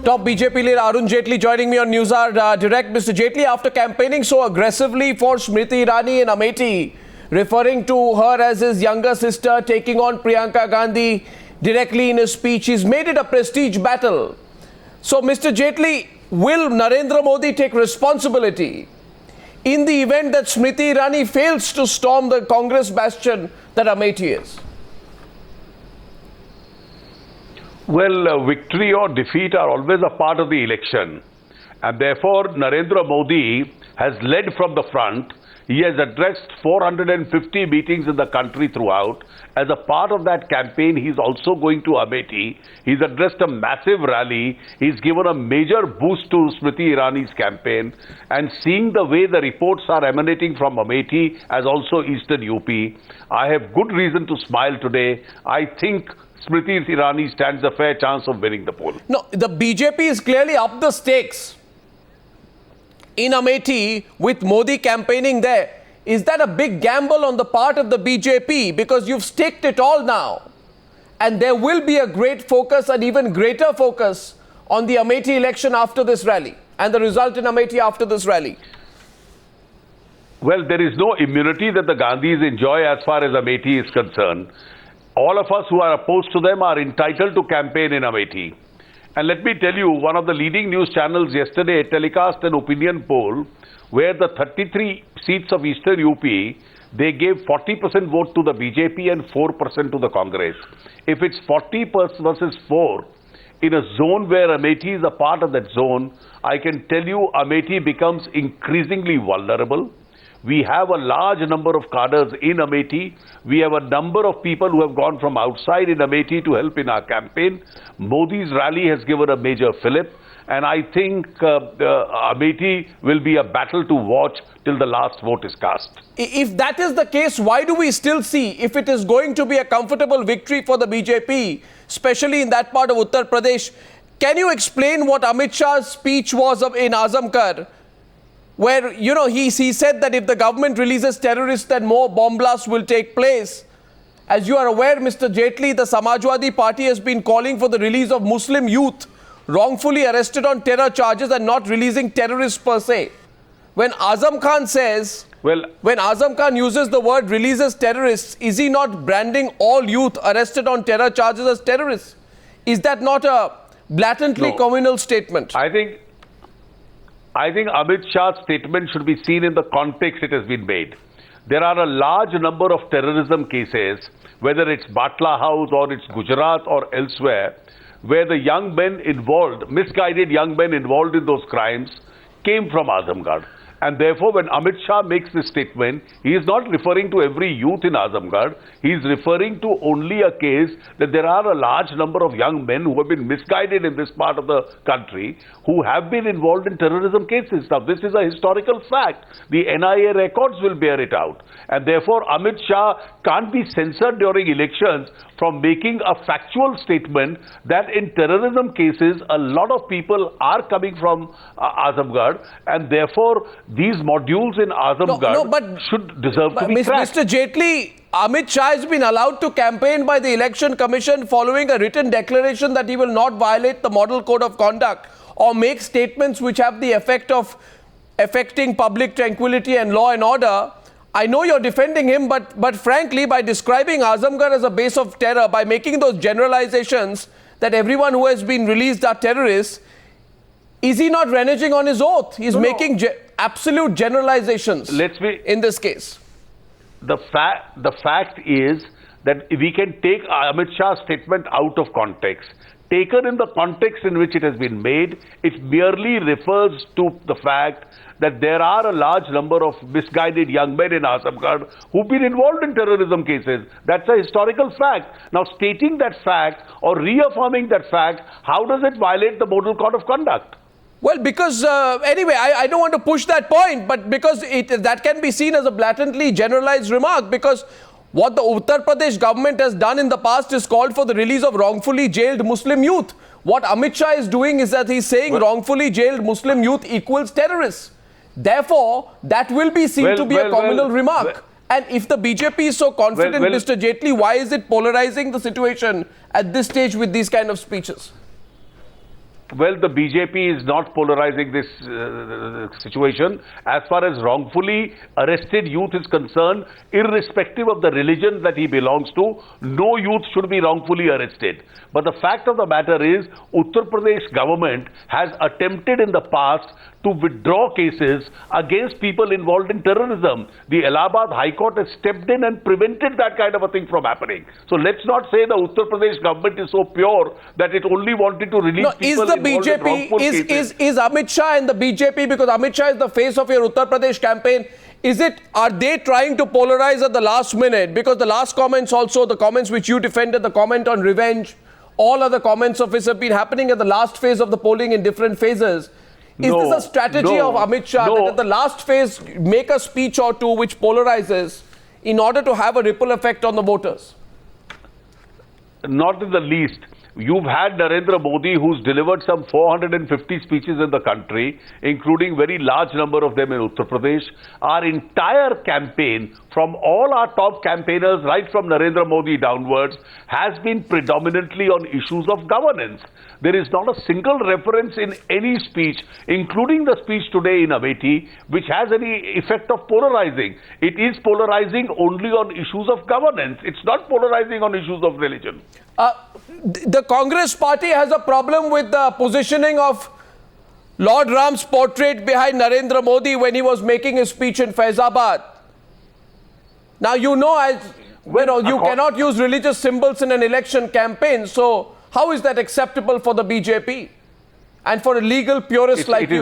Top BJP leader Arun Jaitley joining me on Newshour Direct. Mr. Jaitley, after campaigning so aggressively for Smriti Irani in Amethi, referring to her as his younger sister, taking on Priyanka Gandhi directly in his speech, he's made it a prestige battle. So, Mr. Jaitley, will Narendra Modi take responsibility in the event that Smriti Irani fails to storm the Congress bastion that Amethi is? Well, victory or defeat are always a part of the election, and therefore Narendra Modi has led from the front. He has addressed 450 meetings in the country throughout. As a part of that campaign, he's also going to Amethi. He's addressed a massive rally. He's given a major boost to Smriti Irani's campaign. And seeing the way the reports are emanating from Amethi as also Eastern UP, I have good reason to smile today. I think Smriti Irani stands a fair chance of winning the poll. No, the BJP is clearly up the stakes in Amethi with Modi campaigning there. Is that a big gamble on the part of the BJP? Because you've staked it all now. And there will be a great focus and even greater focus on the Amethi election after this rally and the result in Amethi after this rally. Well, there is no immunity that the Gandhis enjoy as far as Amethi is concerned. All of us who are opposed to them are entitled to campaign in Amethi. And let me tell you, one of the leading news channels yesterday telecast an opinion poll where the 33 seats of Eastern UP, they gave 40% vote to the BJP and 4% to the Congress. If it's 40 versus 4 in a zone where Amethi is a part of that zone, I can tell you Amethi becomes increasingly vulnerable. We have a large number of cadres in Amethi. We have a number of people who have gone from outside in Amethi to help in our campaign. Modi's rally has given a major fillip. And I think Amethi will be a battle to watch till the last vote is cast. If that is the case, why do we still see, if it is going to be a comfortable victory for the BJP, especially in that part of Uttar Pradesh, can you explain what Amit Shah's speech was in Azamkar? Where, you know, he said that if the government releases terrorists, then more bomb blasts will take place. As you are aware, Mr. Jaitley, the Samajwadi Party has been calling for the release of Muslim youth wrongfully arrested on terror charges and not releasing terrorists per se. When Azam Khan says, when Azam Khan uses the word releases terrorists, is he not branding all youth arrested on terror charges as terrorists? Is that not a blatantly communal statement? I think Amit Shah's statement should be seen in the context it has been made. There are a large number of terrorism cases, whether it's Batla House or it's Gujarat or elsewhere, where the young men involved, misguided young men involved in those crimes, came from Azamgarh. And therefore, when Amit Shah makes this statement, he is not referring to every youth in Azamgarh. He is referring to only a case that there are a large number of young men who have been misguided in this part of the country, who have been involved in terrorism cases. Now, this is a historical fact. The NIA records will bear it out. And therefore, Amit Shah can't be censored during elections from making a factual statement that in terrorism cases, a lot of people are coming from Azamgarh, and therefore, these modules in Azamgarh should deserve to be cracked. Mr. Jaitley, Amit Shah has been allowed to campaign by the Election Commission following a written declaration that he will not violate the Model Code of Conduct or make statements which have the effect of affecting public tranquility and law and order. I know you're defending him, but frankly, by describing Azamgarh as a base of terror, by making those generalizations that everyone who has been released are terrorists, is he not reneging on his oath? He's making absolute generalizations in this case. The fact is that we can take Amit Shah's statement out of context. Taken in the context in which it has been made, it merely refers to the fact that there are a large number of misguided young men in Azamgarh who've been involved in terrorism cases. That's a historical fact. Now, stating that fact or reaffirming that fact, how does it violate the Model Code of Conduct? Well, because anyway, I don't want to push that point, but because that can be seen as a blatantly generalized remark, because what the Uttar Pradesh government has done in the past is called for the release of wrongfully jailed Muslim youth. What Amit Shah is doing is that he's saying wrongfully jailed Muslim youth equals terrorists. Therefore, that will be seen to be a communal remark. And if the BJP is so confident, Mr. Jaitley, why is it polarizing the situation at this stage with these kind of speeches? Well, the BJP is not polarizing this situation. As far as wrongfully arrested youth is concerned, irrespective of the religion that he belongs to, no youth should be wrongfully arrested. But the fact of the matter is, Uttar Pradesh government has attempted in the past to withdraw cases against people involved in terrorism. The Allahabad High Court has stepped in and prevented that kind of a thing from happening. So let's not say the Uttar Pradesh government is so pure that it only wanted to release people is the BJP, is Amit Shah and the BJP, because Amit Shah is the face of your Uttar Pradesh campaign, are they trying to polarize at the last minute? Because the last comments also, the comments which you defended, the comment on revenge, all other comments of his have been happening at the last phase of the polling in different phases. Is this a strategy of Amit Shah that at the last phase make a speech or two which polarizes in order to have a ripple effect on the voters? Not in the least. You've had Narendra Modi, who's delivered some 450 speeches in the country, including very large number of them in Uttar Pradesh. Our entire campaign, from all our top campaigners, right from Narendra Modi downwards, has been predominantly on issues of governance. There is not a single reference in any speech, including the speech today in Amethi, which has any effect of polarizing. It is polarizing only on issues of governance. It's not polarizing on issues of religion. The Congress party has a problem with the positioning of Lord Ram's portrait behind Narendra Modi when he was making his speech in Faizabad. Now, you cannot use religious symbols in an election campaign. So how is that acceptable for the BJP and for a legal purist like you?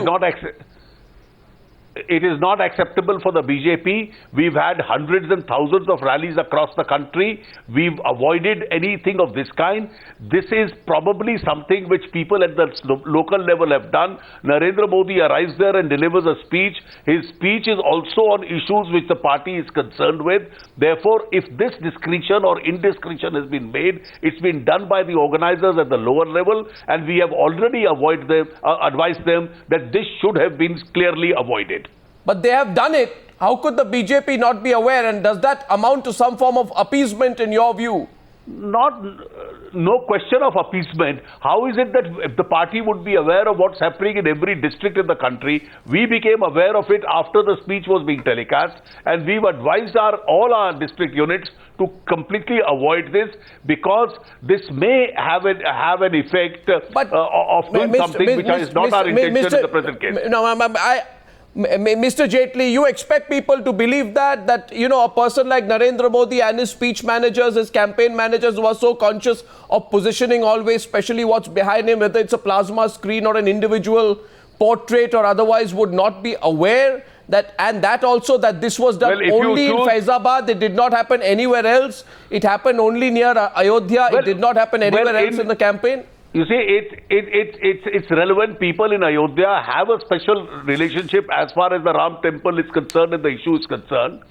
It is not acceptable for the BJP. We've had hundreds and thousands of rallies across the country. We've avoided anything of this kind. This is probably something which people at the local level have done. Narendra Modi arrives there and delivers a speech. His speech is also on issues which the party is concerned with. Therefore, if this discretion or indiscretion has been made, it's been done by the organizers at the lower level, and we have already advised them that this should have been clearly avoided. But they have done it. How could the BJP not be aware? And does that amount to some form of appeasement in your view? No question of appeasement. How is it that if the party would be aware of what's happening in every district in the country? We became aware of it after the speech was being telecast, and we've advised all our district units to completely avoid this, because this may have an effect of doing something which is not our intention in the present case. Mr. Jaitley, you expect people to believe that a person like Narendra Modi and his speech managers, his campaign managers, who are so conscious of positioning always, especially what's behind him, whether it's a plasma screen or an individual portrait or otherwise, would not be aware that this was done only in Faizabad. It did not happen anywhere else. It happened only near Ayodhya. It did not happen anywhere else in the campaign. You see, it's relevant. People in Ayodhya have a special relationship as far as the Ram temple is concerned and the issue is concerned.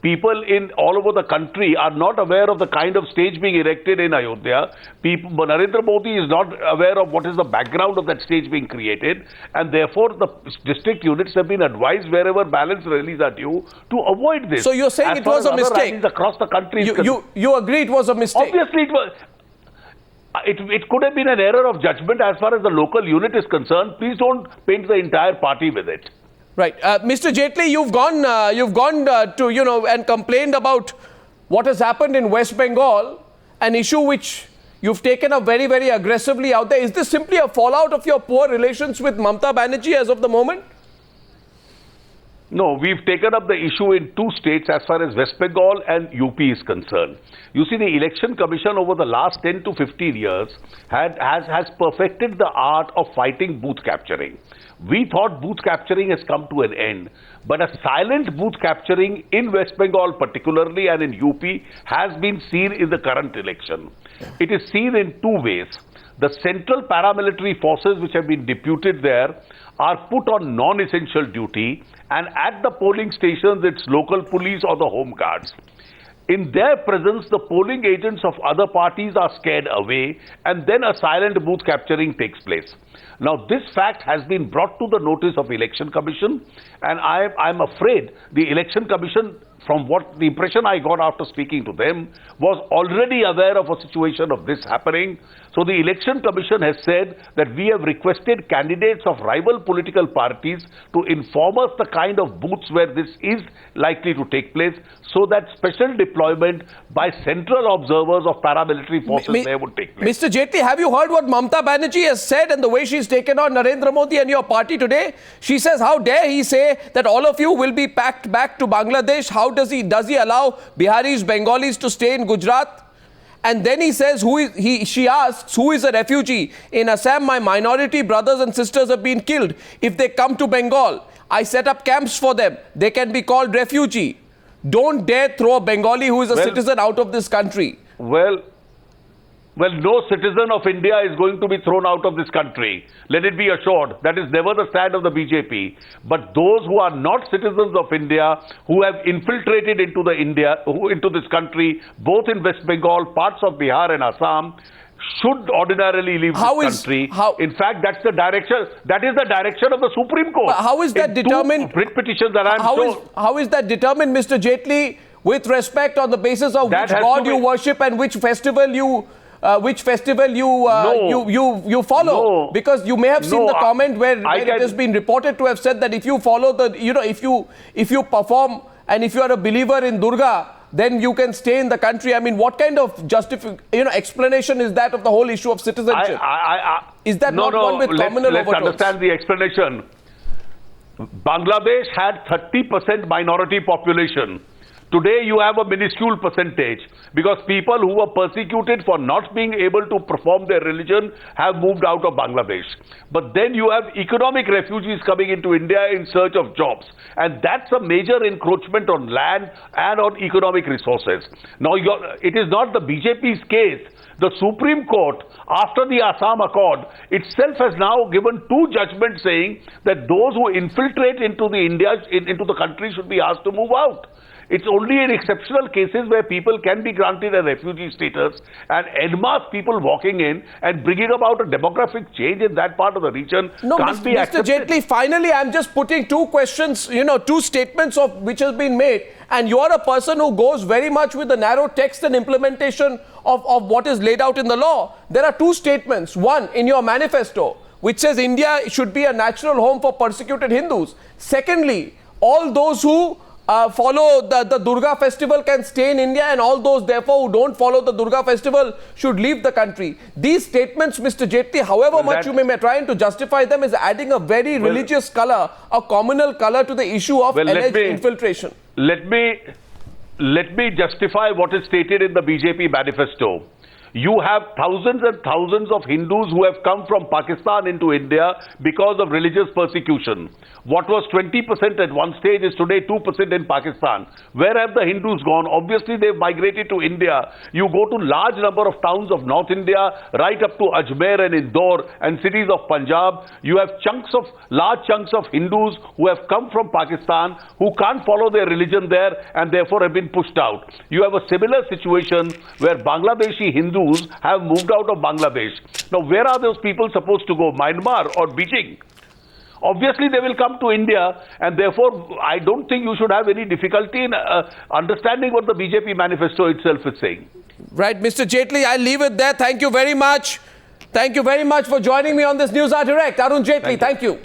People in all over the country are not aware of the kind of stage being erected in Ayodhya. Narendra Modi is not aware of what is the background of that stage being created, and therefore the district units have been advised wherever balanced rallies are due to avoid this. So you're saying it was a mistake? Across the country, you agree it was a mistake? Obviously, it was. It could have been an error of judgment as far as the local unit is concerned. Please don't paint the entire party with it. Right. Mr. Jaitley, you've gone to, and complained about what has happened in West Bengal, an issue which you've taken up very, very aggressively out there. Is this simply a fallout of your poor relations with Mamata Banerjee as of the moment? No, we've taken up the issue in two states as far as West Bengal and UP is concerned. You see, the Election Commission over the last 10 to 15 years has perfected the art of fighting booth capturing. We thought booth capturing has come to an end, but a silent booth capturing in West Bengal particularly and in UP has been seen in the current election. It is seen in two ways. The central paramilitary forces which have been deputed there are put on non-essential duty, and at the polling stations it's local police or the home guards. In their presence, the polling agents of other parties are scared away, and then a silent booth capturing takes place. Now, this fact has been brought to the notice of Election Commission, and I'm afraid the Election Commission from what the impression I got after speaking to them, was already aware of a situation of this happening. So the Election Commission has said that we have requested candidates of rival political parties to inform us the kind of booths where this is likely to take place, so that special deployment by central observers of paramilitary forces there would take place. Mr. Jaitley, have you heard what Mamta Banerjee has said and the way she's taken on Narendra Modi and your party today? She says, how dare he say that all of you will be packed back to Bangladesh? How does he allow Biharis, Bengalis to stay in Gujarat? And then he says, she asks, who is a refugee? In Assam, my minority brothers and sisters have been killed. If they come to Bengal, I set up camps for them. They can be called refugee. Don't dare throw a Bengali who is a citizen out of this country. Well, no citizen of India is going to be thrown out of this country. Let it be assured. That is never the stand of the BJP. But those who are not citizens of India, who have infiltrated into this country, both in West Bengal, parts of Bihar and Assam, should ordinarily leave this country. In fact, that's the direction. That is the direction of the Supreme Court. But how is that determined? Writ petitions that how is that determined, Mr. Jaitley, with respect on the basis of which God you worship and which festival you you follow? No. Because you may have seen the comment where it has been reported to have said that if you follow the, if you perform and if you are a believer in Durga, then you can stay in the country. I mean, what kind of explanation is that of the whole issue of citizenship? Is that not one with communal overtones? Let's understand the explanation. Bangladesh had 30% minority population. Today you have a minuscule percentage because people who were persecuted for not being able to perform their religion have moved out of Bangladesh. But then you have economic refugees coming into India in search of jobs. And that's a major encroachment on land and on economic resources. Now, it is not the BJP's case. The Supreme Court, after the Assam Accord, itself has now given two judgments saying that those who infiltrate into the country should be asked to move out. It's only in exceptional cases where people can be granted a refugee status, and en masse people walking in and bringing about a demographic change in that part of the region can't be accepted. Mr. Jaitley, finally, I'm just putting two questions, two statements of which has been made, and you're a person who goes very much with the narrow text and implementation of what is laid out in the law. There are two statements. One, in your manifesto, which says India should be a natural home for persecuted Hindus. Secondly, all those who follow the Durga festival can stay in India, and all those therefore who don't follow the Durga festival should leave the country. These statements, Mr. Jaitley, however much you may be trying to justify them, is adding a very religious color, a communal color to the issue of alleged infiltration. Let me justify what is stated in the BJP manifesto. You have thousands and thousands of Hindus who have come from Pakistan into India because of religious persecution. What was 20% at one stage is today 2% in Pakistan. Where have the Hindus gone? Obviously, they've migrated to India. You go to large number of towns of North India, right up to Ajmer and Indore and cities of Punjab. You have large chunks of Hindus who have come from Pakistan, who can't follow their religion there and therefore have been pushed out. You have a similar situation where Bangladeshi Hindus have moved out of Bangladesh. Now, where are those people supposed to go? Myanmar or Beijing? Obviously, they will come to India, and therefore, I don't think you should have any difficulty in understanding what the BJP manifesto itself is saying. Right, Mr. Jaitley, I'll leave it there. Thank you very much. Thank you very much for joining me on this News Hour Direct. Arun Jaitley, thank you.